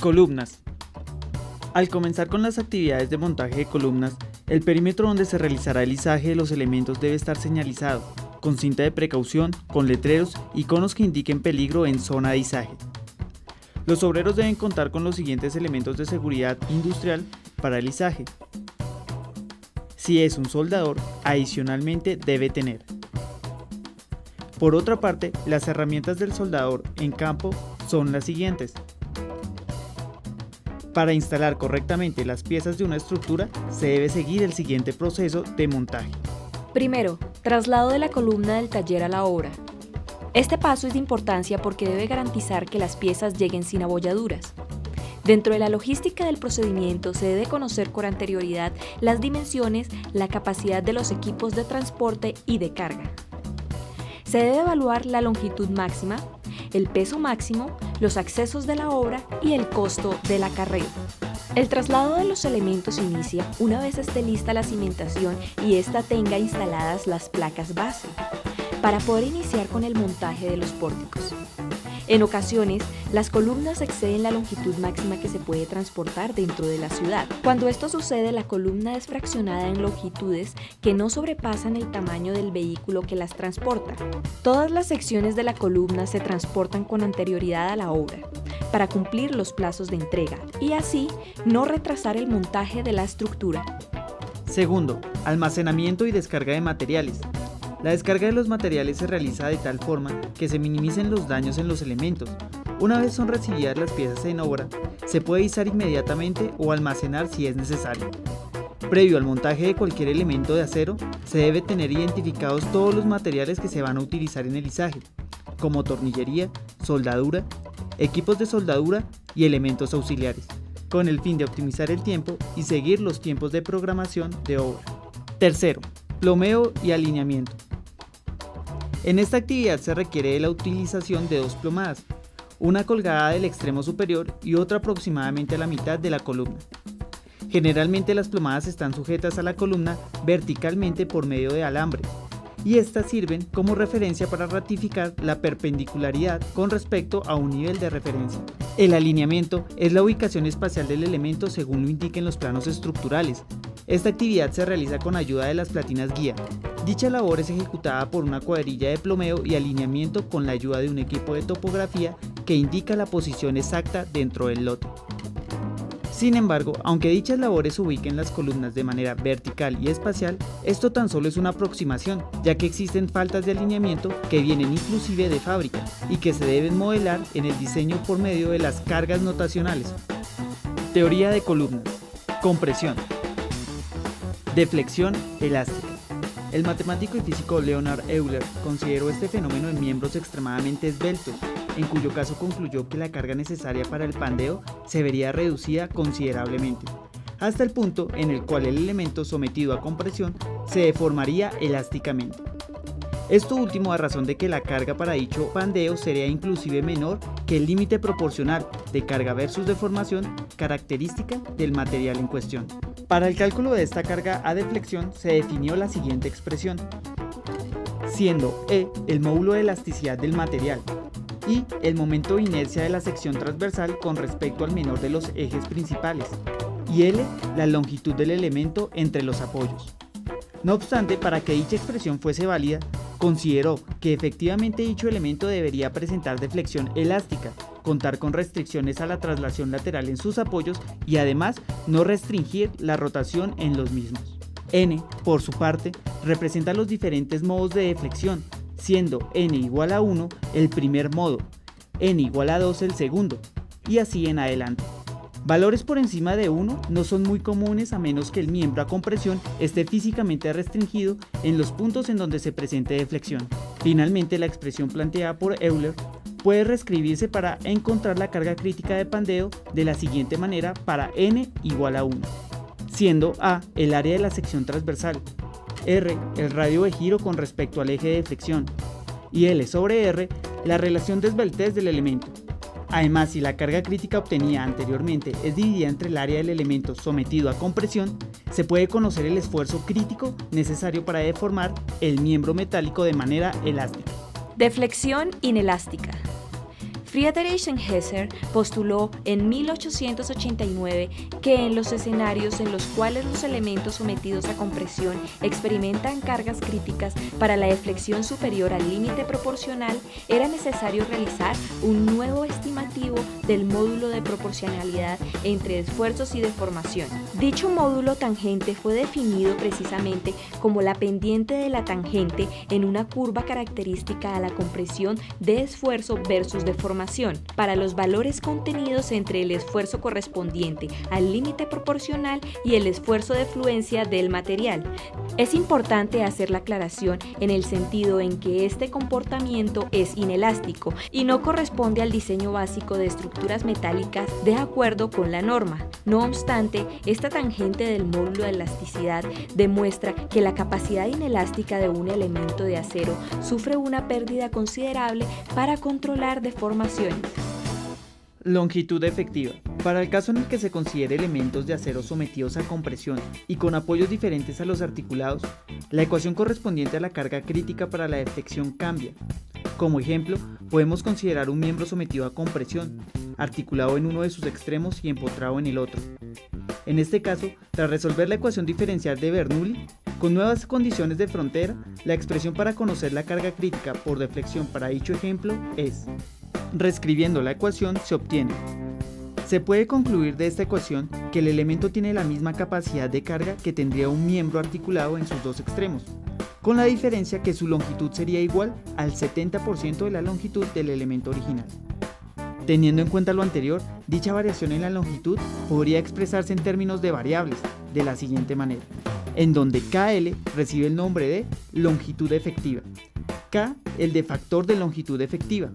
Columnas. Al comenzar con las actividades de montaje de columnas, el perímetro donde se realizará el izaje de los elementos debe estar señalizado, con cinta de precaución, con letreros y conos que indiquen peligro en zona de izaje. Los obreros deben contar con los siguientes elementos de seguridad industrial para el izaje. Si es un soldador, adicionalmente debe tener. Por otra parte, las herramientas del soldador en campo son las siguientes. Para instalar correctamente las piezas de una estructura, se debe seguir el siguiente proceso de montaje. Primero, traslado de la columna del taller a la obra. Este paso es de importancia porque debe garantizar que las piezas lleguen sin abolladuras. Dentro de la logística del procedimiento se debe conocer con anterioridad las dimensiones, la capacidad de los equipos de transporte y de carga. Se debe evaluar la longitud máxima, el peso máximo, los accesos de la obra y el costo del acarreo. El traslado de los elementos inicia una vez esté lista la cimentación y ésta tenga instaladas las placas base, para poder iniciar con el montaje de los pórticos. En ocasiones, las columnas exceden la longitud máxima que se puede transportar dentro de la ciudad. Cuando esto sucede, la columna es fraccionada en longitudes que no sobrepasan el tamaño del vehículo que las transporta. Todas las secciones de la columna se transportan con anterioridad a la obra, para cumplir los plazos de entrega y así no retrasar el montaje de la estructura. Segundo, almacenamiento y descarga de materiales. La descarga de los materiales se realiza de tal forma que se minimicen los daños en los elementos. Una vez son recibidas las piezas en obra, se puede izar inmediatamente o almacenar si es necesario. Previo al montaje de cualquier elemento de acero, se debe tener identificados todos los materiales que se van a utilizar en el izaje, como tornillería, soldadura, equipos de soldadura y elementos auxiliares, con el fin de optimizar el tiempo y seguir los tiempos de programación de obra. Tercero, plomeo y alineamiento. En esta actividad se requiere de la utilización de dos plomadas, una colgada del extremo superior y otra aproximadamente a la mitad de la columna. Generalmente las plomadas están sujetas a la columna verticalmente por medio de alambre, y estas sirven como referencia para ratificar la perpendicularidad con respecto a un nivel de referencia. El alineamiento es la ubicación espacial del elemento según lo indiquen los planos estructurales. Esta actividad se realiza con ayuda de las platinas guía. Dicha labor es ejecutada por una cuadrilla de plomeo y alineamiento con la ayuda de un equipo de topografía que indica la posición exacta dentro del lote. Sin embargo, aunque dichas labores ubiquen las columnas de manera vertical y espacial, esto tan solo es una aproximación, ya que existen faltas de alineamiento que vienen inclusive de fábrica y que se deben modelar en el diseño por medio de las cargas notacionales. Teoría de columnas. Compresión. Deflexión elástica. El matemático y físico Leonhard Euler consideró este fenómeno en miembros extremadamente esbeltos, en cuyo caso concluyó que la carga necesaria para el pandeo se vería reducida considerablemente, hasta el punto en el cual el elemento sometido a compresión se deformaría elásticamente. Esto último a razón de que la carga para dicho pandeo sería inclusive menor que el límite proporcional de carga versus deformación característica del material en cuestión. Para el cálculo de esta carga a deflexión se definió la siguiente expresión, siendo E el módulo de elasticidad del material y el momento de inercia de la sección transversal con respecto al menor de los ejes principales, y L la longitud del elemento entre los apoyos. No obstante, para que dicha expresión fuese válida, consideró que efectivamente dicho elemento debería presentar deflexión elástica, contar con restricciones a la traslación lateral en sus apoyos y además no restringir la rotación en los mismos. N, por su parte, representa los diferentes modos de deflexión, siendo n igual a 1 el primer modo, n igual a 2 el segundo, y así en adelante. Valores por encima de 1 no son muy comunes a menos que el miembro a compresión esté físicamente restringido en los puntos en donde se presente deflexión. Finalmente, la expresión planteada por Euler puede reescribirse para encontrar la carga crítica de pandeo de la siguiente manera para n igual a 1, siendo A el área de la sección transversal, R el radio de giro con respecto al eje de deflexión y L sobre R la relación de esbeltez del elemento. Además, si la carga crítica obtenida anteriormente es dividida entre el área del elemento sometido a compresión, se puede conocer el esfuerzo crítico necesario para deformar el miembro metálico de manera elástica. Deflexión inelástica. Friedrich Hesser postuló en 1889 que en los escenarios en los cuales los elementos sometidos a compresión experimentan cargas críticas para la deflexión superior al límite proporcional, era necesario realizar un nuevo estimativo del módulo de proporcionalidad entre esfuerzos y deformación. Dicho módulo tangente fue definido precisamente como la pendiente de la tangente en una curva característica a la compresión de esfuerzo versus deformación, para los valores contenidos entre el esfuerzo correspondiente al límite proporcional y el esfuerzo de fluencia del material. Es importante hacer la aclaración en el sentido en que este comportamiento es inelástico y no corresponde al diseño básico de estructuras metálicas de acuerdo con la norma. No obstante, esta tangente del módulo de elasticidad demuestra que la capacidad inelástica de un elemento de acero sufre una pérdida considerable para controlar deformaciones. Longitud efectiva. Para el caso en el que se considere elementos de acero sometidos a compresión y con apoyos diferentes a los articulados, la ecuación correspondiente a la carga crítica para la deflexión cambia. Como ejemplo, podemos considerar un miembro sometido a compresión, articulado en uno de sus extremos y empotrado en el otro. En este caso, tras resolver la ecuación diferencial de Bernoulli, con nuevas condiciones de frontera, la expresión para conocer la carga crítica por deflexión para dicho ejemplo es: reescribiendo la ecuación se obtiene. Se puede concluir de esta ecuación que el elemento tiene la misma capacidad de carga que tendría un miembro articulado en sus dos extremos, con la diferencia que su longitud sería igual al 70% de la longitud del elemento original. Teniendo en cuenta lo anterior, dicha variación en la longitud podría expresarse en términos de variables, de la siguiente manera, en donde KL recibe el nombre de longitud efectiva, K el de factor de longitud efectiva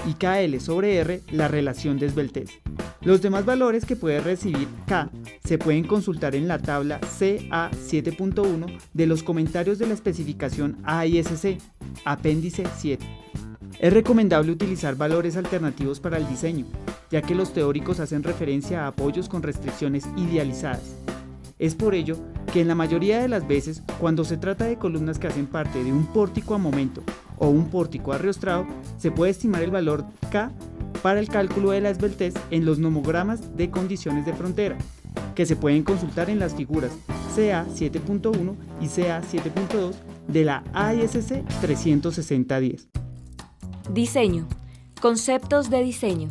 y KL sobre R la relación de esbeltez. Los demás valores que puede recibir K se pueden consultar en la tabla CA 7.1 de los comentarios de la especificación AISC, apéndice 7. Es recomendable utilizar valores alternativos para el diseño, ya que los teóricos hacen referencia a apoyos con restricciones idealizadas. Es por ello que en la mayoría de las veces, cuando se trata de columnas que hacen parte de un pórtico a momento o un pórtico arriostrado, se puede estimar el valor K para el cálculo de la esbeltez en los nomogramas de condiciones de frontera, que se pueden consultar en las figuras CA 7.1 y CA 7.2 de la AISC 36010. Diseño. Conceptos de diseño.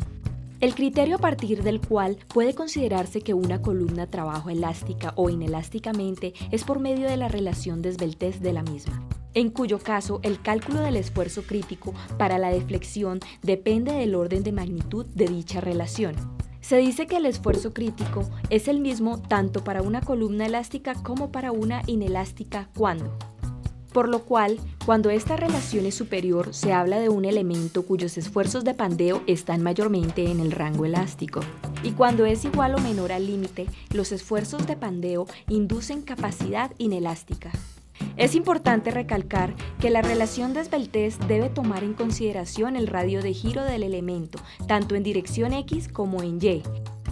El criterio a partir del cual puede considerarse que una columna trabaja elástica o inelásticamente es por medio de la relación de esbeltez de la misma, en cuyo caso el cálculo del esfuerzo crítico para la deflexión depende del orden de magnitud de dicha relación. Se dice que el esfuerzo crítico es el mismo tanto para una columna elástica como para una inelástica cuando. Por lo cual, cuando esta relación es superior, se habla de un elemento cuyos esfuerzos de pandeo están mayormente en el rango elástico. Y cuando es igual o menor al límite, los esfuerzos de pandeo inducen capacidad inelástica. Es importante recalcar que la relación de esbeltez debe tomar en consideración el radio de giro del elemento, tanto en dirección X como en Y,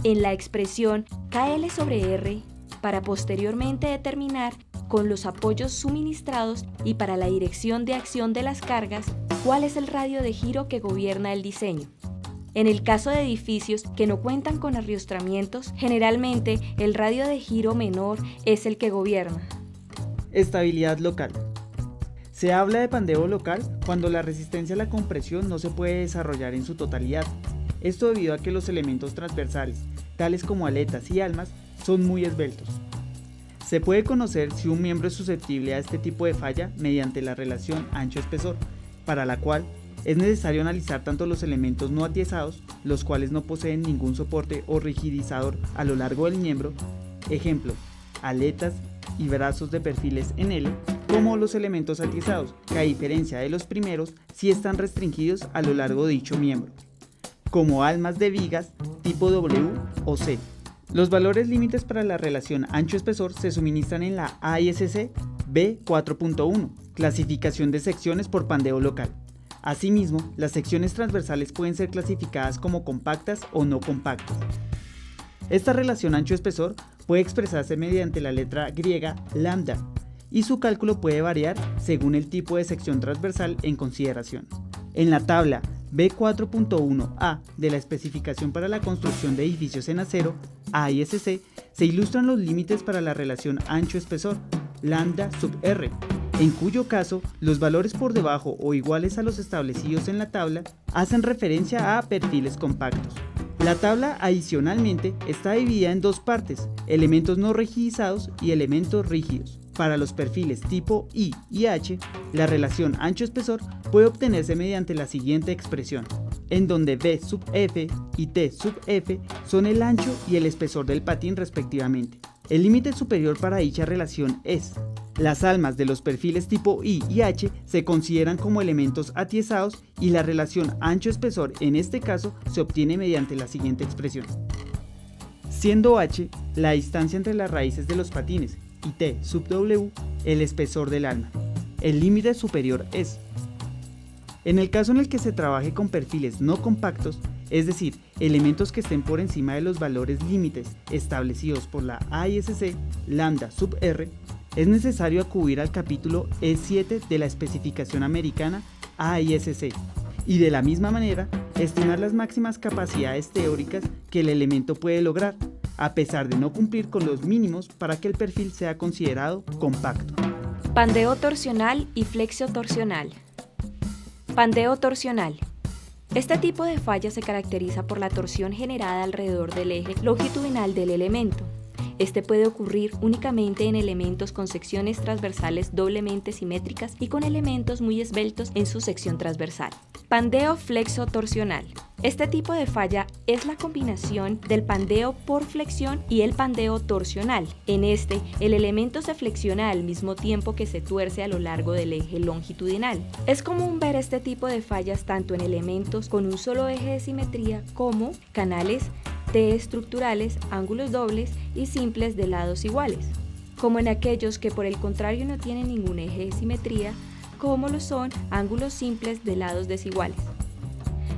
en la expresión KL sobre R, para posteriormente determinar con los apoyos suministrados y para la dirección de acción de las cargas, cuál es el radio de giro que gobierna el diseño. En el caso de edificios que no cuentan con arriostramientos, generalmente el radio de giro menor es el que gobierna. Estabilidad local. Se habla de pandeo local cuando la resistencia a la compresión no se puede desarrollar en su totalidad. Esto debido a que los elementos transversales, tales como aletas y almas, son muy esbeltos. Se puede conocer si un miembro es susceptible a este tipo de falla mediante la relación ancho-espesor, para la cual es necesario analizar tanto los elementos no atiezados, los cuales no poseen ningún soporte o rigidizador a lo largo del miembro, ejemplo, aletas y brazos de perfiles en L, como los elementos atiezados, que a diferencia de los primeros, sí están restringidos a lo largo de dicho miembro, como almas de vigas tipo W o C. Los valores límites para la relación ancho-espesor se suministran en la AISC B4.1, clasificación de secciones por pandeo local. Asimismo, las secciones transversales pueden ser clasificadas como compactas o no compactas. Esta relación ancho-espesor puede expresarse mediante la letra griega lambda, y su cálculo puede variar según el tipo de sección transversal en consideración. En la tabla B4.1a de la especificación para la construcción de edificios en acero, AISC, se ilustran los límites para la relación ancho-espesor, lambda sub R, en cuyo caso los valores por debajo o iguales a los establecidos en la tabla hacen referencia a perfiles compactos. La tabla adicionalmente está dividida en dos partes, elementos no rigidizados y elementos rígidos. Para los perfiles tipo I y H, la relación ancho-espesor puede obtenerse mediante la siguiente expresión, en donde B sub F y T sub F son el ancho y el espesor del patín respectivamente. El límite superior para dicha relación es: las almas de los perfiles tipo I y H se consideran como elementos atiesados y la relación ancho-espesor en este caso se obtiene mediante la siguiente expresión. Siendo H la distancia entre las raíces de los patines y T sub W el espesor del alma. El límite superior es: en el caso en el que se trabaje con perfiles no compactos, es decir, elementos que estén por encima de los valores límites establecidos por la AISC lambda sub R, es necesario acudir al capítulo E7 de la especificación americana AISC y de la misma manera estimar las máximas capacidades teóricas que el elemento puede lograr, a pesar de no cumplir con los mínimos para que el perfil sea considerado compacto. Pandeo torsional y flexio-torsional. Pandeo torsional. Este tipo de falla se caracteriza por la torsión generada alrededor del eje longitudinal del elemento. Este puede ocurrir únicamente en elementos con secciones transversales doblemente simétricas y con elementos muy esbeltos en su sección transversal. Pandeo flexo-torsional. Este tipo de falla es la combinación del pandeo por flexión y el pandeo torsional. En este, el elemento se flexiona al mismo tiempo que se tuerce a lo largo del eje longitudinal. Es común ver este tipo de fallas tanto en elementos con un solo eje de simetría como canales T estructurales, ángulos dobles y simples de lados iguales, como en aquellos que por el contrario no tienen ningún eje de simetría, como lo son ángulos simples de lados desiguales.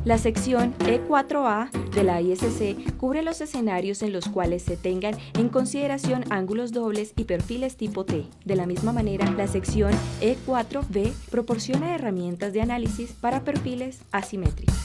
La sección E4A de la ISC cubre los escenarios en los cuales se tengan en consideración ángulos dobles y perfiles tipo T. De la misma manera, la sección E4B proporciona herramientas de análisis para perfiles asimétricos.